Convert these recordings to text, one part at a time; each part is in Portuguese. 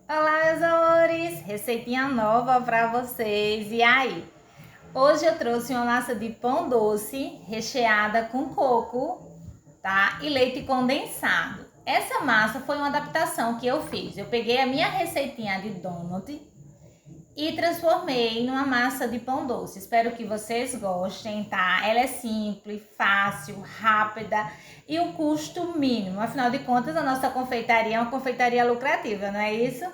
Olá, meus amores! Receitinha nova para vocês. E aí? Hoje eu trouxe uma massa de pão doce recheada com coco, tá? E leite condensado. Essa massa foi uma adaptação que eu fiz. Eu peguei a minha receitinha de donut e transformei numa massa de pão doce. Espero que vocês gostem, tá? Ela é simples, fácil, rápida e um custo mínimo. Afinal de contas, a nossa confeitaria é uma confeitaria lucrativa, não é isso?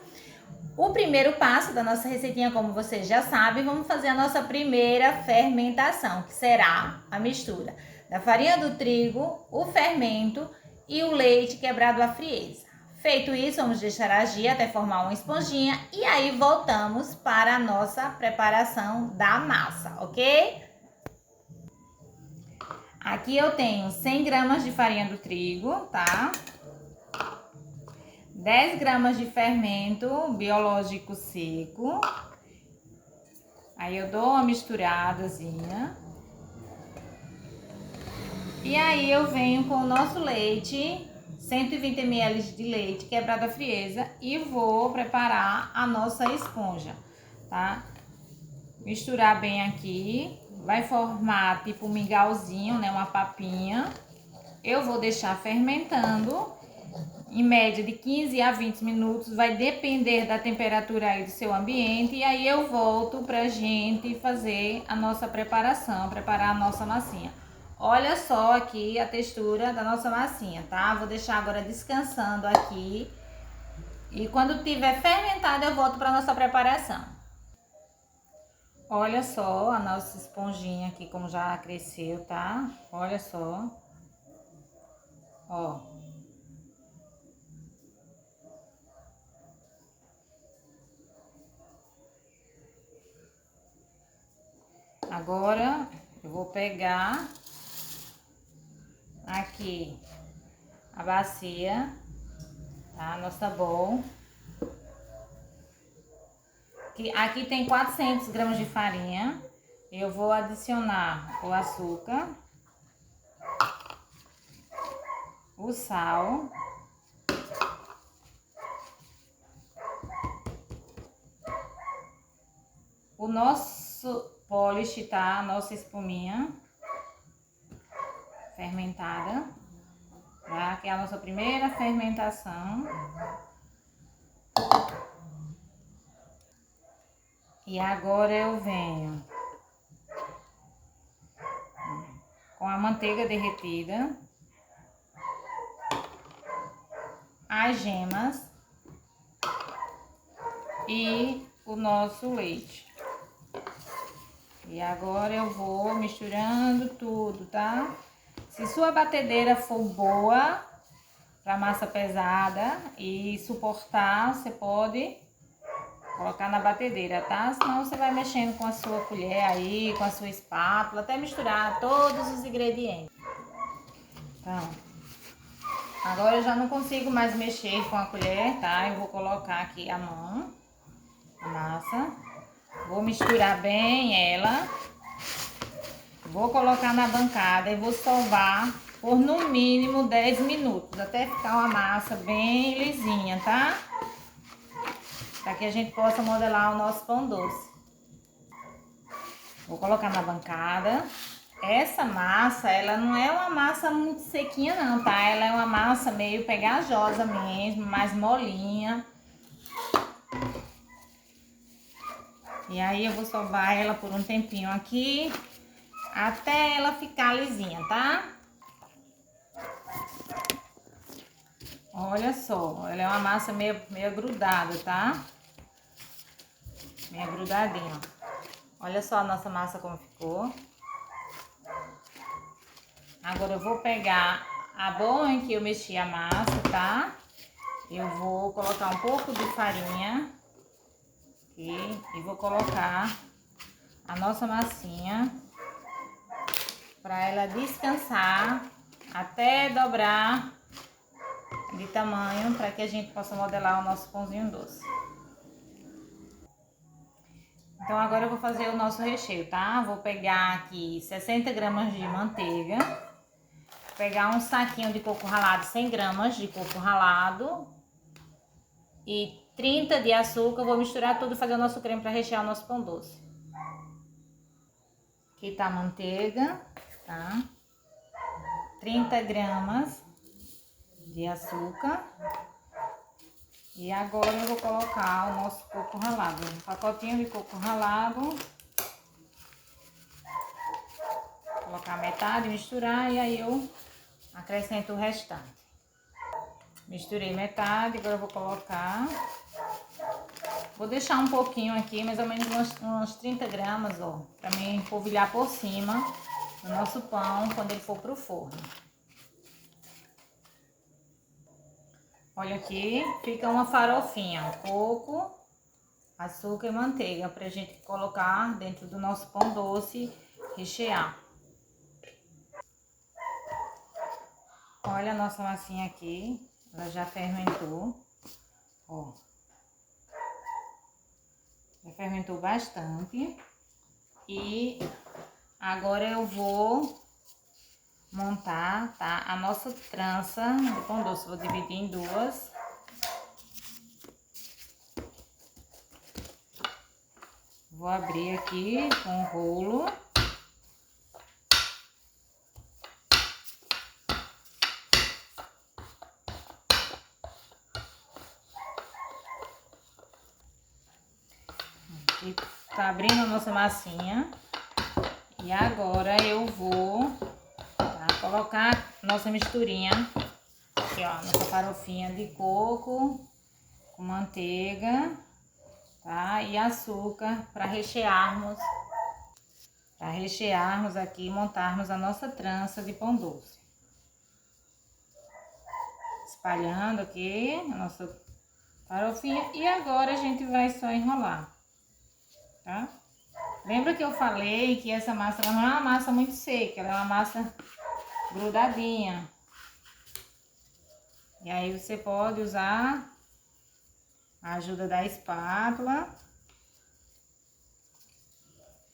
O primeiro passo da nossa receitinha, como vocês já sabem, vamos fazer a nossa primeira fermentação, que será a mistura da farinha do trigo, o fermento e o leite quebrado à frieza. Feito isso, vamos deixar agir até formar uma esponjinha e aí voltamos para a nossa preparação da massa, ok? Aqui eu tenho 100 gramas de farinha do trigo, tá? 10 gramas de fermento biológico seco. Aí eu dou uma misturadazinha. E aí eu venho com o nosso leite, 120 ml de leite quebrado à frieza e vou preparar a nossa esponja, tá? Misturar bem aqui, vai formar tipo um mingauzinho, né, uma papinha. Eu vou deixar fermentando em média de 15 a 20 minutos, vai depender da temperatura aí do seu ambiente. E aí eu volto pra gente fazer a nossa preparação, preparar a nossa massinha. Olha só aqui a textura da nossa massinha, tá? Vou deixar agora descansando aqui. E quando tiver fermentado eu volto pra nossa preparação. Olha só a nossa esponjinha aqui como já cresceu, tá? Olha só. Ó. Agora eu vou pegar aqui a bacia, tá? Nossa bowl. Aqui tem 400 gramas de farinha. Eu vou adicionar o açúcar, o sal, o nosso polish, tá? A nossa espuminha fermentada, tá? Que é a nossa primeira fermentação. E agora eu venho com a manteiga derretida, as gemas e o nosso leite. E agora eu vou misturando tudo, tá? Se sua batedeira for boa para massa pesada e suportar, você pode colocar na batedeira, tá? Senão você vai mexendo com a sua colher aí, com a sua espátula, até misturar todos os ingredientes. Então, agora eu já não consigo mais mexer com a colher, tá? Eu vou colocar aqui a mão, a massa. Vou misturar bem ela. Vou colocar na bancada e vou sovar por no mínimo 10 minutos, até ficar uma massa bem lisinha, tá? Para que a gente possa modelar o nosso pão doce. Vou colocar na bancada. Essa massa, ela não é uma massa muito sequinha não, tá? Ela é uma massa meio pegajosa mesmo, mais molinha. E aí eu vou sovar ela por um tempinho aqui, até ela ficar lisinha, tá? Olha só, ela é uma massa meio grudada, tá? Meio grudadinha, ó. Olha só a nossa massa como ficou. Agora eu vou pegar a bowl em que eu mexi a massa, tá? Eu vou colocar um pouco de farinha aqui e vou colocar a nossa massinha para ela descansar até dobrar de tamanho, para que a gente possa modelar o nosso pãozinho doce. Então agora eu vou fazer o nosso recheio, tá? Vou pegar aqui 60 gramas de manteiga, pegar um saquinho de coco ralado, 100 gramas de coco ralado e 30 de açúcar. Vou misturar tudo e fazer o nosso creme para rechear o nosso pão doce. Aqui tá a manteiga, tá? 30 gramas de açúcar. E agora eu vou colocar o nosso coco ralado. Um pacotinho de coco ralado. Vou colocar metade, misturar e aí eu acrescento o restante. Misturei metade, agora eu vou colocar. Vou deixar um pouquinho aqui, mais ou menos uns 30 gramas, ó. Pra mim polvilhar por cima do nosso pão quando ele for pro forno. Olha aqui, fica uma farofinha, coco, açúcar e manteiga pra gente colocar dentro do nosso pão doce, rechear. Olha a nossa massinha aqui, ela já fermentou, ó. Já fermentou bastante. E agora eu vou montar, tá? A nossa trança de pão doce. Vou dividir em duas. Vou abrir aqui com o rolo. Aqui tá abrindo a nossa massinha. E agora eu vou, tá, colocar nossa misturinha. Aqui, ó, nossa farofinha de coco com manteiga, tá? E açúcar para rechearmos. Para rechearmos aqui e montarmos a nossa trança de pão doce. Espalhando aqui a nossa farofinha e agora a gente vai só enrolar, tá? Lembra que eu falei que essa massa ela não é uma massa muito seca, ela é uma massa grudadinha. E aí você pode usar a ajuda da espátula,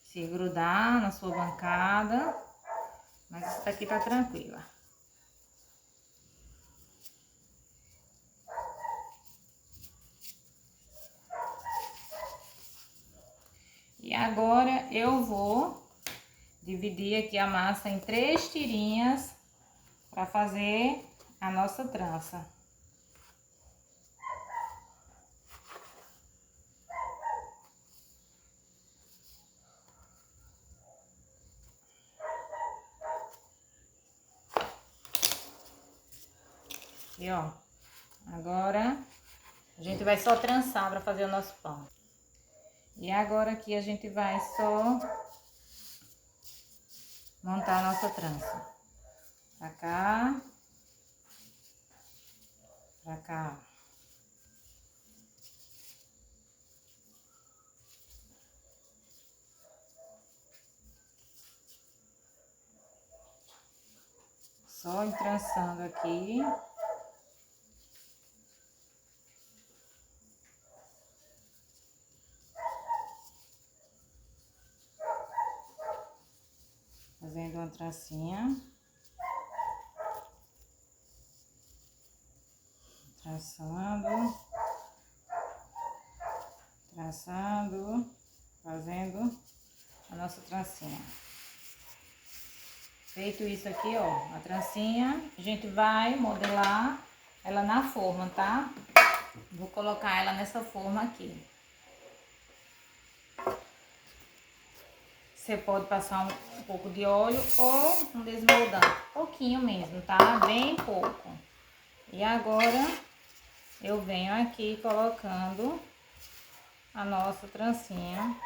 se grudar na sua bancada, mas essa daqui tá tranquila. E agora eu vou dividir aqui a massa em 3 tirinhas para fazer a nossa trança. E ó, agora a gente vai só trançar para fazer o nosso pão. E agora aqui a gente vai só montar a nossa trança. Pra cá. Pra cá. Só entrançando aqui. Fazendo uma trancinha. Traçando. Traçando. Fazendo a nossa trancinha. Feito isso aqui, ó, a trancinha, a gente vai modelar ela na forma, tá? Vou colocar ela nessa forma aqui. Você pode passar um pouco de óleo ou um desmoldante, pouquinho mesmo, tá? Bem pouco. E agora eu venho aqui colocando a nossa trancinha.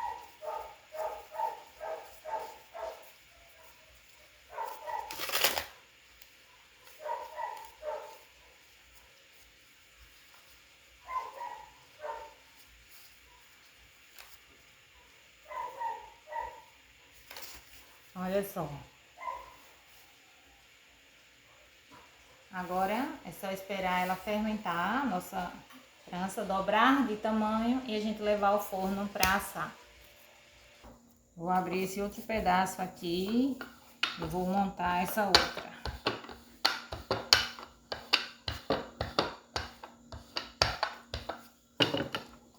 Olha só. Agora é só esperar ela fermentar, a nossa trança dobrar de tamanho e a gente levar ao forno para assar. Vou abrir esse outro pedaço aqui e vou montar essa outra.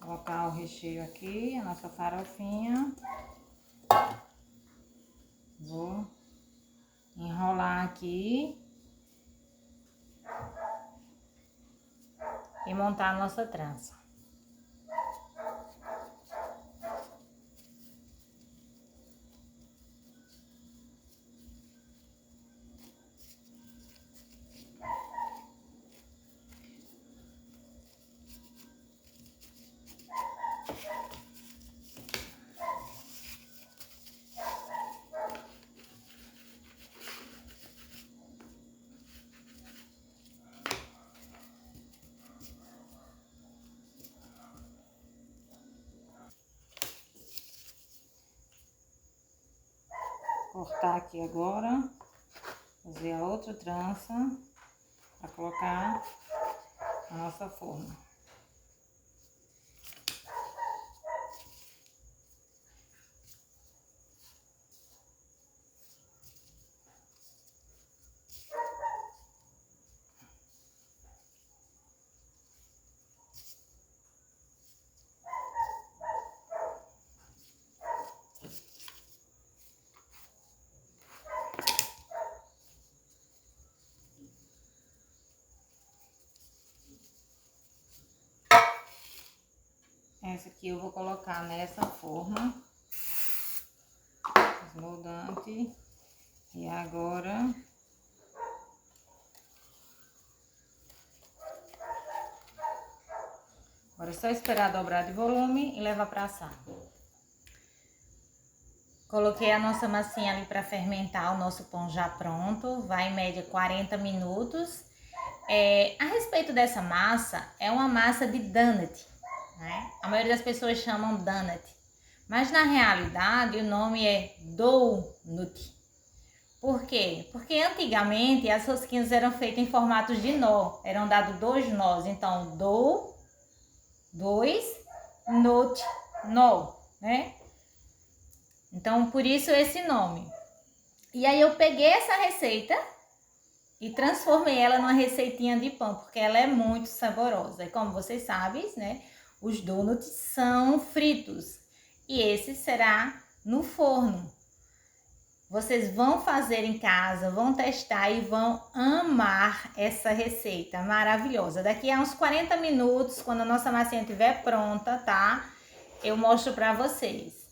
Colocar o recheio aqui, a nossa farofinha. Vou enrolar aqui e montar a nossa trança. Cortar aqui agora, fazer a outra trança para colocar a nossa forma. Essa aqui eu vou colocar nessa forma esmoldante. E agora é só esperar dobrar de volume e levar para assar. Coloquei a nossa massinha ali para fermentar, o nosso pão já pronto, vai em média 40 minutos. A respeito dessa massa, é uma massa de donut, né? A maioria das pessoas chamam donut, mas na realidade o nome é doughnut. Por quê? Porque antigamente as rosquinhas eram feitas em formatos de nó, eram dados 2 nós, então do, 2, nut, nó, né? Então por isso esse nome. E aí eu peguei essa receita e transformei ela numa receitinha de pão, porque ela é muito saborosa. E como vocês sabem, né, os donuts são fritos e esse será no forno. Vocês vão fazer em casa, vão testar e vão amar essa receita maravilhosa. Daqui a uns 40 minutos, quando a nossa massinha estiver pronta, tá? Eu mostro pra vocês.